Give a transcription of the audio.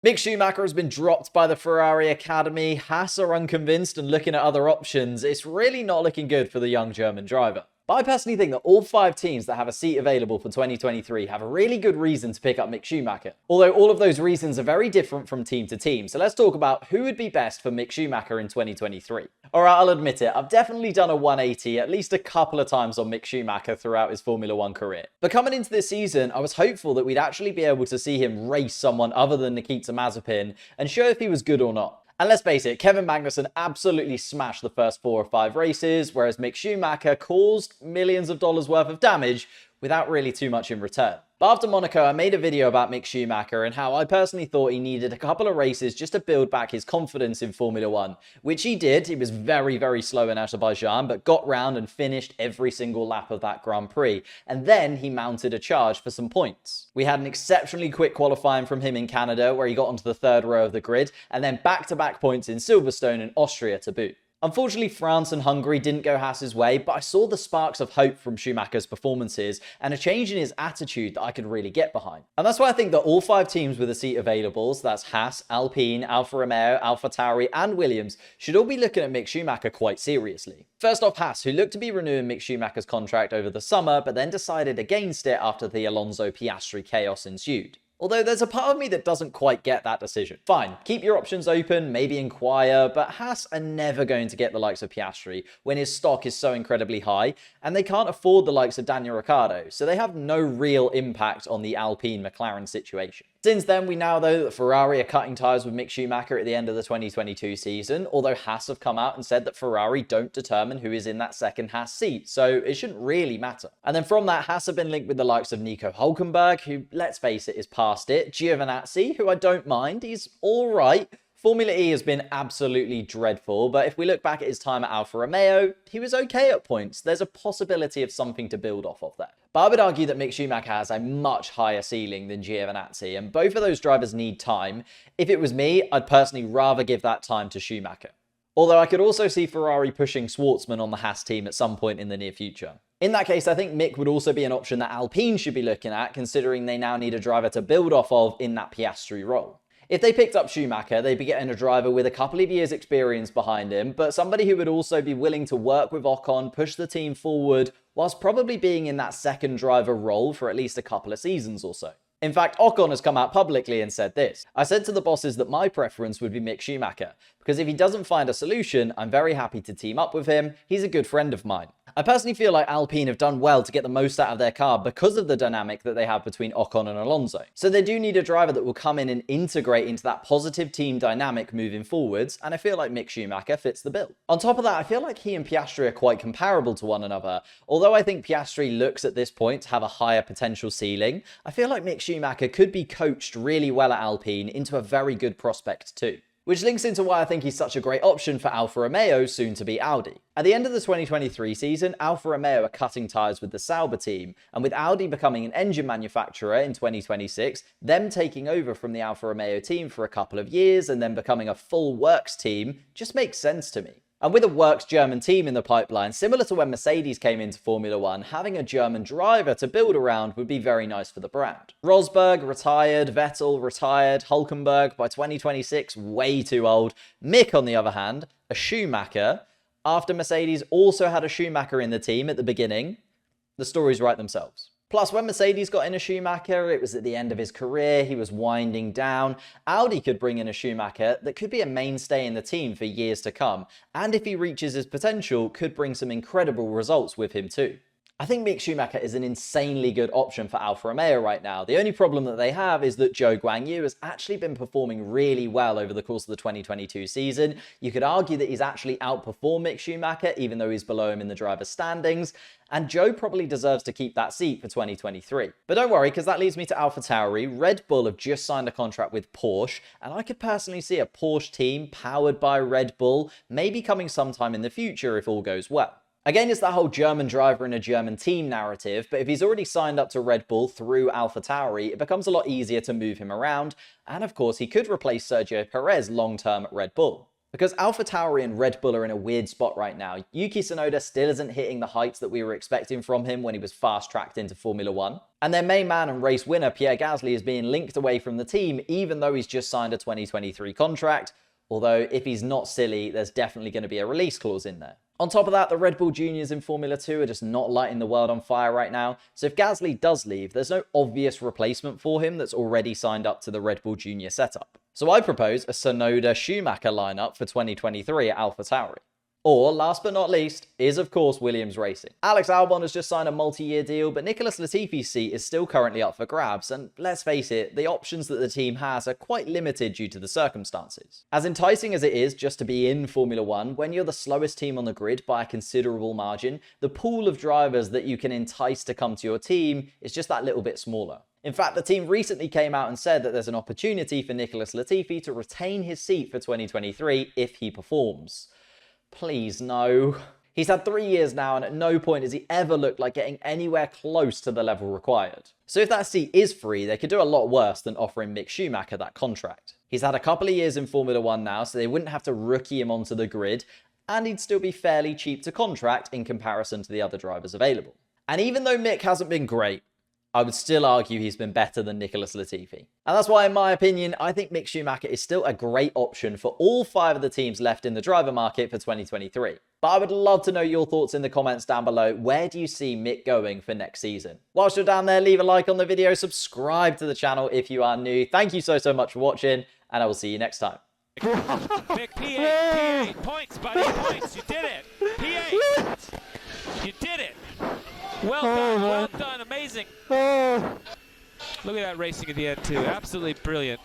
Mick Schumacher has been dropped by the Ferrari Academy. Haas are unconvinced and looking at other options. It's really not looking good for the young German driver. But I personally think that all 5 teams that have a seat available for 2023 have a really good reason to pick up Mick Schumacher. Although all of those reasons are very different from team to team. So let's talk about who would be best for Mick Schumacher in 2023. Alright, I'll admit it, I've definitely done a 180 at least a couple of times on Mick Schumacher throughout his Formula 1 career. But coming into this season, I was hopeful that we'd actually be able to see him race someone other than Nikita Mazepin and show if he was good or not. And let's face it, Kevin Magnussen absolutely smashed the first 4 or 5 races, whereas Mick Schumacher caused millions of dollars worth of damage without really too much in return. But after Monaco, I made a video about Mick Schumacher and how I personally thought he needed a couple of races just to build back his confidence in Formula 1, which he did. He was very, very slow in Azerbaijan, but got round and finished every single lap of that Grand Prix. And then he mounted a charge for some points. We had an exceptionally quick qualifying from him in Canada, where he got onto the 3rd row of the grid, and then back-to-back points in Silverstone and Austria to boot. Unfortunately, France and Hungary didn't go Haas's way, but I saw the sparks of hope from Schumacher's performances and a change in his attitude that I could really get behind. And that's why I think that all 5 teams with a seat available, so that's Haas, Alpine, Alfa Romeo, AlphaTauri and Williams, should all be looking at Mick Schumacher quite seriously. First off, Haas, who looked to be renewing Mick Schumacher's contract over the summer, but then decided against it after the Alonso Piastri chaos ensued. Although there's a part of me that doesn't quite get that decision. Fine, keep your options open, maybe inquire, but Haas are never going to get the likes of Piastri when his stock is so incredibly high, and they can't afford the likes of Daniel Ricciardo, so they have no real impact on the Alpine McLaren situation. Since then, we now know that Ferrari are cutting ties with Mick Schumacher at the end of the 2022 season, although Haas have come out and said that Ferrari don't determine who is in that second Haas seat, so it shouldn't really matter. And then from that, Haas have been linked with the likes of Nico Hülkenberg, who, let's face it, is past it, Giovinazzi, who I don't mind, he's alright. Formula E has been absolutely dreadful, but if we look back at his time at Alfa Romeo, he was okay at points. There's a possibility of something to build off of there. But I would argue that Mick Schumacher has a much higher ceiling than Giovinazzi, and both of those drivers need time. If it was me, I'd personally rather give that time to Schumacher. Although I could also see Ferrari pushing Schwartzman on the Haas team at some point in the near future. In that case, I think Mick would also be an option that Alpine should be looking at, considering they now need a driver to build off of in that Piastri role. If they picked up Schumacher, they'd be getting a driver with a couple of years experience behind him, but somebody who would also be willing to work with Ocon, push the team forward, whilst probably being in that second driver role for at least a couple of seasons or so. In fact, Ocon has come out publicly and said this: "I said to the bosses that my preference would be Mick Schumacher, because if he doesn't find a solution, I'm very happy to team up with him. He's a good friend of mine." I personally feel like Alpine have done well to get the most out of their car because of the dynamic that they have between Ocon and Alonso. So they do need a driver that will come in and integrate into that positive team dynamic moving forwards, and I feel like Mick Schumacher fits the bill. On top of that, I feel like he and Piastri are quite comparable to one another. Although I think Piastri looks at this point to have a higher potential ceiling, I feel like Mick Schumacher could be coached really well at Alpine into a very good prospect too. Which links into why I think he's such a great option for Alfa Romeo, soon to be Audi. At the end of the 2023 season, Alfa Romeo are cutting ties with the Sauber team, and with Audi becoming an engine manufacturer in 2026, them taking over from the Alfa Romeo team for a couple of years and then becoming a full works team just makes sense to me. And with a works German team in the pipeline, similar to when Mercedes came into Formula 1, having a German driver to build around would be very nice for the brand. Rosberg retired, Vettel retired, Hülkenberg by 2026 way too old. Mick, on the other hand, a Schumacher. After Mercedes also had a Schumacher in the team at the beginning, the stories write themselves. Plus, when Mercedes got in a Schumacher, it was at the end of his career, he was winding down. Audi could bring in a Schumacher that could be a mainstay in the team for years to come, and if he reaches his potential, could bring some incredible results with him too. I think Mick Schumacher is an insanely good option for Alfa Romeo right now. The only problem that they have is that Zhou Guanyu has actually been performing really well over the course of the 2022 season. You could argue that he's actually outperformed Mick Schumacher, even though he's below him in the driver's standings. And Zhou probably deserves to keep that seat for 2023. But don't worry, because that leads me to AlphaTauri. Red Bull have just signed a contract with Porsche, and I could personally see a Porsche team powered by Red Bull maybe coming sometime in the future if all goes well. Again, it's that whole German driver in a German team narrative, but if he's already signed up to Red Bull through AlphaTauri, it becomes a lot easier to move him around, and of course he could replace Sergio Perez long-term at Red Bull. Because AlphaTauri and Red Bull are in a weird spot right now. Yuki Tsunoda still isn't hitting the heights that we were expecting from him when he was fast-tracked into Formula 1. And their main man and race winner, Pierre Gasly, is being linked away from the team, even though he's just signed a 2023 contract. Although, if he's not silly, there's definitely going to be a release clause in there. On top of that, the Red Bull Juniors in Formula 2 are just not lighting the world on fire right now. So if Gasly does leave, there's no obvious replacement for him that's already signed up to the Red Bull Junior setup. So I propose a Tsunoda-Schumacher lineup for 2023 at AlphaTauri. Or, last but not least, is of course Williams Racing. Alex Albon has just signed a multi-year deal, but Nicholas Latifi's seat is still currently up for grabs, and let's face it, the options that the team has are quite limited due to the circumstances. As enticing as it is just to be in Formula 1, when you're the slowest team on the grid by a considerable margin, the pool of drivers that you can entice to come to your team is just that little bit smaller. In fact, the team recently came out and said that there's an opportunity for Nicholas Latifi to retain his seat for 2023 if he performs. Please, no. He's had 3 years now, and at no point has he ever looked like getting anywhere close to the level required. So if that seat is free, they could do a lot worse than offering Mick Schumacher that contract. He's had a couple of years in Formula 1 now, so they wouldn't have to rookie him onto the grid, and he'd still be fairly cheap to contract in comparison to the other drivers available. And even though Mick hasn't been great, I would still argue he's been better than Nicholas Latifi. And that's why, in my opinion, I think Mick Schumacher is still a great option for all 5 of the teams left in the driver market for 2023. But I would love to know your thoughts in the comments down below. Where do you see Mick going for next season? Whilst you're down there, leave a like on the video, subscribe to the channel if you are new. Thank you so much for watching, and I will see you next time. Mick, P8, points, buddy, points, you did it. P8, you did it. Well done, amazing. Look at that racing at the end too, absolutely brilliant.